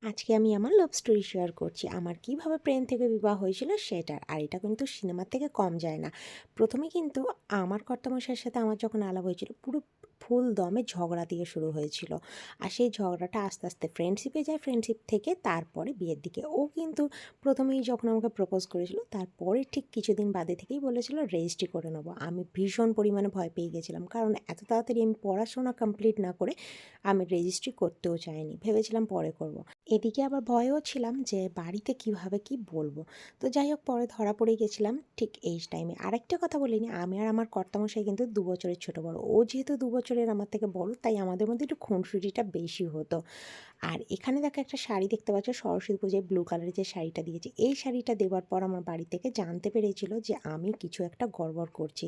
আজকে আমি আমার লাভ স্টোরি শেয়ার করছি। আমার কিভাবে প্রেম থেকে বিবাহ হয়েছিল সেটার। আর এটা কিন্তু সিনেমার থেকে কম যায় না। প্রথমে কিন্তু আমার কর্তামশাইয়ের সাথে আমার যখন আলাপ হয়েছিল পুরো ফুল দমে ঝগড়া দিয়ে শুরু হয়েছিল। আর সেই ঝগড়াটা আস্তে আস্তে ফ্রেন্ডশিপে যায়, ফ্রেন্ডশিপ থেকে তারপরে বিয়ের দিকে। ও কিন্তু প্রথমেই যখন আমাকে প্রপোজ করেছিল তারপরে ঠিক কিছুদিন বাদে থেকেই বলেছিল রেজিস্ট্রি করে নেবো। আমি ভীষণ পরিমাণে ভয় পেয়ে গেছিলাম, কারণ এত তাড়াতাড়ি আমি পড়াশোনা কমপ্লিট না করে আমি রেজিস্ট্রি করতেও চাইনি, ভেবেছিলাম পরে করব। এদিকে আবার ভয়েও ছিলাম যে বাড়িতে কিভাবে কি বলবো। তো যাই হোক, পরে ধরা পড়ে গেছিলাম ঠিক এই টাইমে। আরেকটা কথা বলিনি, আমি আর আমার কর্তামশাই কিন্তু 2 বছরের ছোট বড়। ও যেহেতু 2 বছরের আমার থেকে বড়, তাই আমাদের মধ্যে একটু খুনসুটিটা বেশি হতো। আর এখানে দেখো একটা শাড়ি দেখতে পাচ্ছ, সরস্বতী পুজোয় ব্লু কালারের যে শাড়িটা দিয়েছে, এই শাড়িটা দেওয়ার পর আমার বাড়ি থেকে জানতে পেরেছিল যে আমি কিছু একটা গড়বড় করছি।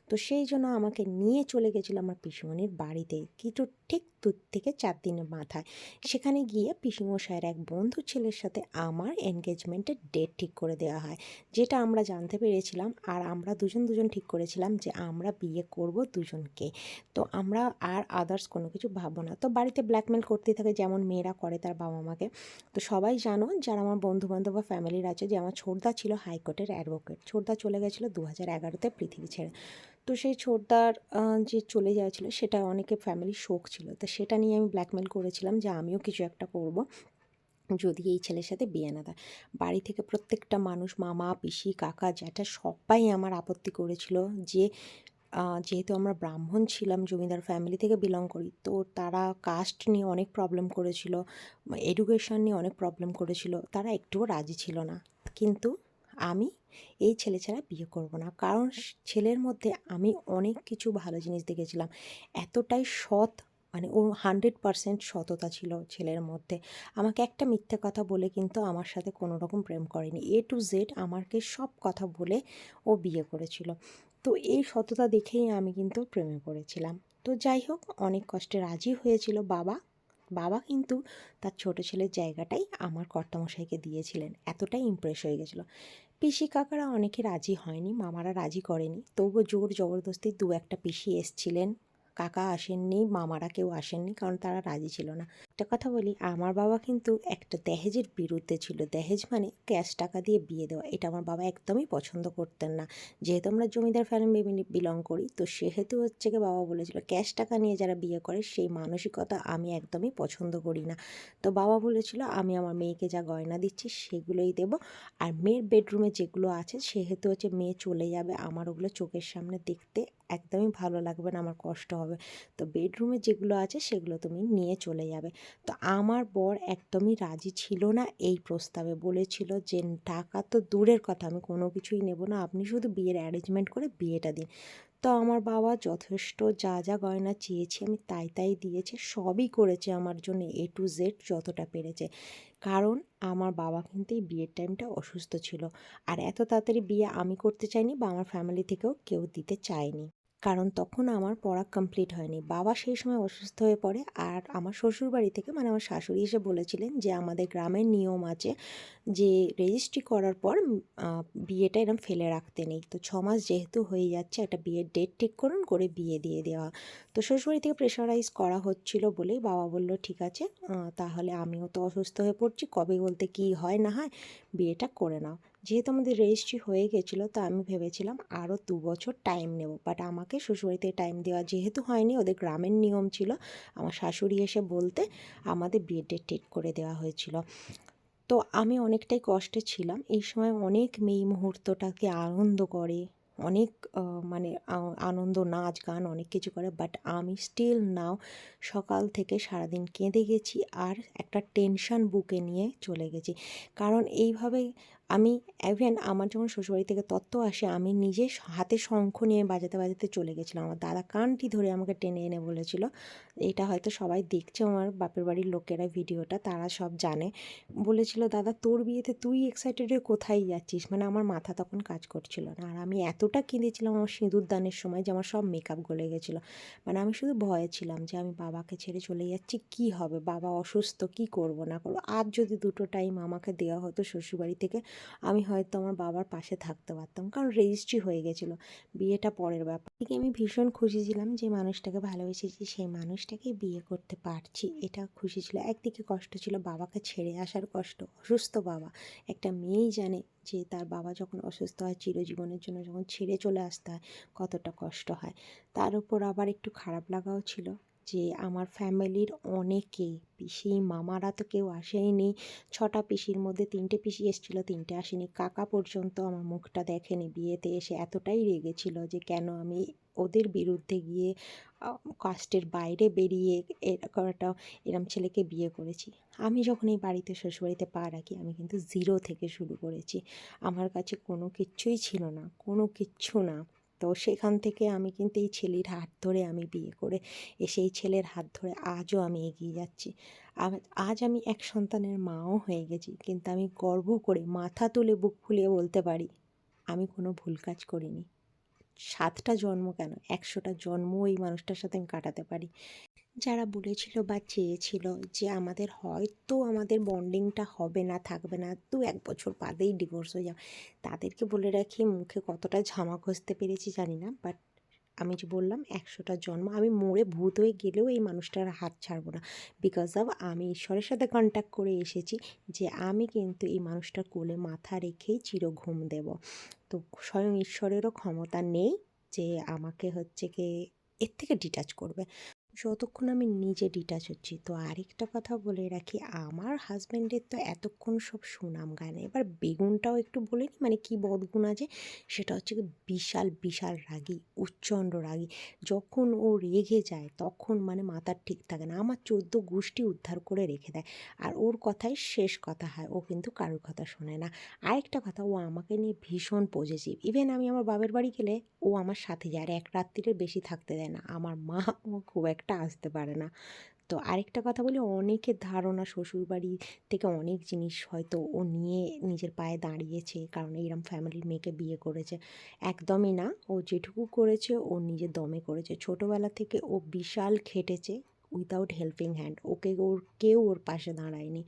তো সেই জন্য আমাকে নিয়ে চলে গেছিলো আমার পিসিমণির বাড়িতে, কিছু ঠিক 2 থেকে 4 দিনের মাথায়। সেখানে গিয়ে পিসিমশাইয়ের এক বন্ধু ছেলের সাথে আমার এনগেজমেন্টের ডেট ঠিক করে দেওয়া হয়, যেটা আমরা জানতে পেরেছিলাম। আর আমরা দুজন দুজন ঠিক করেছিলাম যে আমরা বিয়ে করব দুজনকে। তো আমরা আর আদার্স কোনো কিছু ভাববো না। তো বাড়িতে ব্ল্যাকমেল করতেই থাকে, যেমন মেয়েরা করে তার বাবা মাকে। তো সবাই জানো, যারা আমার বন্ধুবান্ধব বা ফ্যামিলির আছে, যে আমার ছোটদা ছিল হাইকোর্টের অ্যাডভোকেট। ছোটদা চলে গেছিলো 2011-তে পৃথিবী ছেড়ে। তো সেই ছোটদার যে চলে যাওয়া ছিল, সেটা অনেকে ফ্যামিলির শোক ছিল। তো সেটা নিয়ে আমি ব্ল্যাকমেল করেছিলাম যে আমিও কিছু একটা করব যদি এই ছেলের সাথে বিয়ে না দেয়। বাড়ি থেকে প্রত্যেকটা মানুষ, মামা, পিসি, কাকা, জ্যাঠা, সবাই আমার আপত্তি করেছিল যে যেহেতু আমরা ব্রাহ্মণ ছিলাম, জমিদার ফ্যামিলি থেকে বিলং করি, তো তারা কাস্ট নিয়ে অনেক প্রবলেম করেছিল, এডুকেশন নিয়ে অনেক প্রবলেম করেছিল, তারা একটুও রাজি ছিল না। কিন্তু আমি এই ছেলে ছাড়া বিয়ে করব না, কারণ ছেলের মধ্যে আমি অনেক কিছু ভালো জিনিস দেখেছিলাম। এতটাই সৎ, মানে ওর 100% সততা ছিল ছেলের মধ্যে। আমাকে একটা মিথ্যে কথা বলে কিন্তু আমার সাথে কোনো রকম প্রেম করেনি। A to Z আমাকে সব কথা বলে ও বিয়ে করেছিল। তো এই সততা দেখেই আমি কিন্তু প্রেমে পড়েছিলাম। তো যাই হোক, অনেক কষ্টে রাজি হয়েছিল বাবা। বাবা কিন্তু তার ছোট ছেলের জায়গাটাই আমার কর্তামশাইকে দিয়েছিলেন, এতটাই ইমপ্রেস হয়ে গেছিলো। পিসি কাকারা অনেকে রাজি হয়নি, মামারা রাজি করেনি, তবুও জোর জবরদস্তি 2-একটা পিসি এসছিলেন। কাকা আসেননি, মামারা কেউ আসেননি, কারণ তারা রাজি ছিল না। একটা কথা বলি, আমার বাবা কিন্তু একটা দহেজের বিরুদ্ধে ছিল। দহেজ মানে ক্যাশ টাকা দিয়ে বিয়ে দেওয়া, এটা আমার বাবা একদমই পছন্দ করতেন না। যেহেতু আমরা জমিদার ফ্যামিলি বিলং করি, তো সেহেতু হচ্ছে কি, বাবা বলেছিল ক্যাশ টাকা নিয়ে যারা বিয়ে করে সেই মানসিকতা আমি একদমই পছন্দ করি না। তো বাবা বলেছিল আমি আমার মেয়েকে যা গয়না দিচ্ছি সেগুলোই দেবো। আর মেয়ের বেডরুমে যেগুলো আছে, সেহেতু হচ্ছে মেয়ে চলে যাবে, আমার ওগুলো চোখের সামনে দেখতে একদমই ভালো লাগবে না, আমার কষ্ট হবে। তো বেডরুমে যেগুলো আছে সেগুলো তুমি নিয়ে চলে যাবে। তো আমার বর একদমই রাজি ছিল না এই প্রস্তাবে, বলেছিল যে টাকা তো দূরের কথা, আমি কোনো কিছুই নেব না, আপনি শুধু বিয়ের অ্যারেঞ্জমেন্ট করে বিয়েটা দিন। তো আমার বাবা যথেষ্ট যা যা গয়না চেয়েছি আমি তাই তাই দিয়েছে, সবই করেছে আমার জন্য A to Z যতটা পেরেছে। কারণ আমার বাবা কিন্তু এই বিয়ের টাইমটা অসুস্থ ছিল। আর এত তাড়াতাড়ি বিয়ে আমি করতে চাইনি, বা আমার ফ্যামিলি থেকেও কেউ দিতে চায়নি, কারণ তখন আমার পড়া কমপ্লিট হয়নি। বাবা সেই সময় অসুস্থ হয়ে পড়ে। আর আমার শ্বশুরবাড়ি থেকে, মানে আমার শাশুড়ি এসে বলেছিলেন যে আমাদের গ্রামের নিয়ম আছে যে রেজিস্ট্রি করার পর বিয়েটা এরম ফেলে রাখতে নেই। তো 6 মাস যেহেতু হয়ে যাচ্ছে, একটা বিয়ের ডেট ঠিক করুন, করে বিয়ে দিয়ে দেওয়া। তো শ্বশুরবাড়ি থেকে প্রেশারাইজ করা হচ্ছিল বলেই বাবা বলল ঠিক আছে, তাহলে আমিও তো অসুস্থ হয়ে পড়ছি, কবে বলতে কি হয় না হয়, বিয়েটা করে নাও। যেহেতু আমাদের রেজিস্ট্রি হয়ে গেছিলো, তো আমি ভেবেছিলাম আরও 2 বছর টাইম নেব, বাট আমাকে শ্বশুরবাড়িতে টাইম দেওয়া যেহেতু হয়নি, ওদের গ্রামের নিয়ম ছিল, আমার শাশুড়ি এসে বলতে আমাদের বিয়ের ডেট ঠিক করে দেওয়া হয়েছিল। তো আমি অনেকটাই কষ্টে ছিলাম। এই সময় অনেক মেয়ে এই মুহূর্তটাকে আনন্দ করে, অনেক মানে আনন্দ, নাচ গান অনেক কিছু করে, বাট আমি স্টিল নাও সকাল থেকে সারাদিন কেঁদে গেছি, আর একটা টেনশন বুকে নিয়ে চলে গেছি। কারণ এইভাবে আমি, ইভেন আমার যখন শ্বশুরবাড়ি থেকে তত্ত্ব আসে, আমি নিজে হাতে শঙ্খ নিয়ে বাজাতে বাজাতে চলে গেছিলাম। আমার দাদা কানটি ধরে আমাকে টেনে এনে বলেছিল, এটা হয়তো সবাই দেখছে, আমার বাপের বাড়ির লোকেরা ভিডিওটা, তারা সব জানে। বলেছিল দাদা তোর বিয়েতে তুই এক্সাইটেড হয়ে কোথায় যাচ্ছিস, মানে আমার মাথা তখন কাজ করছিল না। আর আমি এতটা কেঁদেছিলাম আমার সিঁদুর দানের সময় যে আমার সব মেকআপ গলে গেছিলো। মানে আমি শুধু ভয়ে ছিলাম যে আমি বাবাকে ছেড়ে চলে যাচ্ছি, কি হবে, বাবা অসুস্থ, কি করব না করব। আর যদি 2টো টাইম আমাকে দেওয়া হতো শ্বশুরবাড়ি থেকে, আমি হয়তো আমার বাবার পাশে থাকতে পারতাম, কারণ রেজিস্ট্রি হয়ে গেছিলো, বিয়েটা পরের ব্যাপার। এদিকে আমি ভীষণ খুশি ছিলাম যে মানুষটাকে ভালোবেসেছি সেই মানুষটাকেই বিয়ে করতে পারছি, এটা খুশি ছিল। একদিকে কষ্ট ছিল, বাবাকে ছেড়ে আসার কষ্ট, অসুস্থ বাবা। একটা মেয়েই জানে যে তার বাবা যখন অসুস্থ হয় চিরজীবনের জন্য যখন ছেড়ে চলে আসতে হয় কতটা কষ্ট হয়। তার উপর আবার একটু খারাপ লাগাও ছিল যে আমার ফ্যামিলির অনেকে, পিসি মামারা তো কেউ আসেইনি। 6টা পিসির মধ্যে 3টে পিসি এসেছিলো, 3টে আসেনি। কাকা পর্যন্ত আমার মুখটা দেখেনি বিয়েতে এসে, এতটাই রেগেছিল যে কেন আমি ওদের বিরুদ্ধে গিয়ে কাস্টের বাইরে বেরিয়ে এরম ছেলেকে বিয়ে করেছি। আমি যখন এই বাড়িতে শ্বশুরবাড়িতে পা রাখি আমি কিন্তু জিরো থেকে শুরু করেছি। আমার কাছে কোনো কিচ্ছুই ছিল না, কোনো কিচ্ছু না। তো সেখান থেকে আমি কিন্তু এই ছেলের হাত ধরে আমি বিয়ে করে এই ছেলের হাত ধরে আজও আমি এগিয়ে যাচ্ছি। আজ আমি এক সন্তানের মাও হয়ে গেছি, কিন্তু আমি গর্ব করে মাথা তুলে বুক ফুলিয়ে বলতে পারি আমি কোনো ভুল কাজ করিনি। 7টা জন্ম কেন, 100টা জন্মও এই মানুষটার সাথে আমি কাটাতে পারি। যারা বলেছিল বা চেয়েছিল যে আমাদের বন্ডিংটা হবে না, থাকবে না, 2-1 বছর বাদেই ডিভোর্স হয়ে যাবে, তাদেরকে বলে রাখি মুখে কতটা ঝামা ঘষতে পেরেছি জানি না, বাট আমি যে বললাম 100টা জন্ম আমি মরে ভূত হয়ে গেলেও এই মানুষটার হাত ছাড়বো না। বিকজ অফ আমি ঈশ্বরের সাথে কন্ট্যাক্ট করে এসেছি যে আমি কিন্তু এই মানুষটার কোলে মাথা রেখেই চিরঘুম দেব। তো স্বয়ং ঈশ্বরেরও ক্ষমতা নেই যে আমাকে হচ্ছে কি এর থেকে ডিটাচ করবে, যতক্ষণ আমি নিজে ডিটাচ হচ্ছি। তো আরেকটা কথা বলে রাখি, আমার হাজব্যান্ডের তো এতক্ষণ সব সুনাম গায় না, এবার বেগুনটাও একটু বলে নিই, মানে কী বদগুণ আছে সেটা হচ্ছে কি বিশাল বিশাল রাগী, উচ্চণ্ড রাগী। যখন ও রেগে যায় তখন মানে মাথার ঠিক থাকে না, আমার 14 গোষ্ঠী উদ্ধার করে রেখে দেয়। আর ওর কথাই শেষ কথা হয়, ও কিন্তু কারোর কথা শোনে না। আরেকটা কথা, ও আমাকে নিয়ে ভীষণ পজেসিভ। ইভেন আমি আমার বাবার বাড়ি গেলে ও আমার সাথে যায়, আর এক রাত্রিরের বেশি থাকতে দেয় না। আমার মা ও খুব একটা আসতে পারে না। তো আরেকটা কথা বলি, অনেকের ধারণা শ্বশুরবাড়ি থেকে অনেক জিনিস হয়তো ও নিয়ে নিজের পায়ে দাঁড়িয়েছে কারণ এইরকম ফ্যামিলির মেয়েকে বিয়ে করেছে। একদমই না, ও যেটুকু করেছে ও নিজের দমে করেছে। ছোটোবেলা থেকে ও বিশাল খেটেছে উইদাউট হেল্পিং হ্যান্ড, কেউ ওর পাশে দাঁড়ায়নি।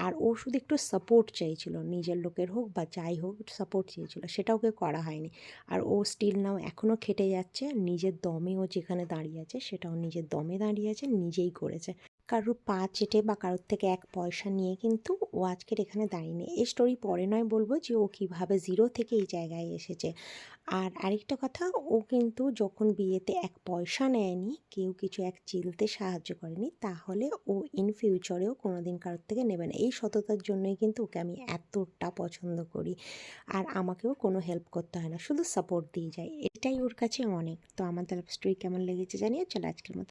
আর ও শুধু একটু সাপোর্ট চাইছিল, নিজের লোকের হোক বা যাই হোক সাপোর্ট চেয়েছিল, সেটা ওকে করা হয়নি। আর ও স্টিল নাও এখনও খেটে যাচ্ছে, নিজের দমে ও যেখানে দাঁড়িয়ে আছে সেটাও নিজের দমে দাঁড়িয়ে আছে, নিজেই করেছে। কারোর পা চেটে বা কারোর থেকে 1 পয়সা নিয়ে কিন্তু ও আজকের এখানে দাঁড়িয়ে নেই। এই স্টোরি পরে নয় বলবো যে ও কীভাবে জিরো থেকে এই জায়গায় এসেছে। আর আরেকটা কথা, ও কিন্তু যখন বিয়েতে 1 পয়সা নেয়নি, কেউ কিছু এক চিলতে সাহায্য করেনি, তাহলে ও ইন ফিউচারেও কোনো দিন কারোর থেকে নেবে না। এই সততার জন্যই কিন্তু ওকে আমি এতটা পছন্দ করি। আর আমাকেও কোনো হেল্প করতে হয় না, শুধু সাপোর্ট দিয়ে যায়, এটাই ওর কাছে অনেক। তো আমাদের লাভ স্টোরি কেমন লেগেছে জানিও। চলো আজকের মতো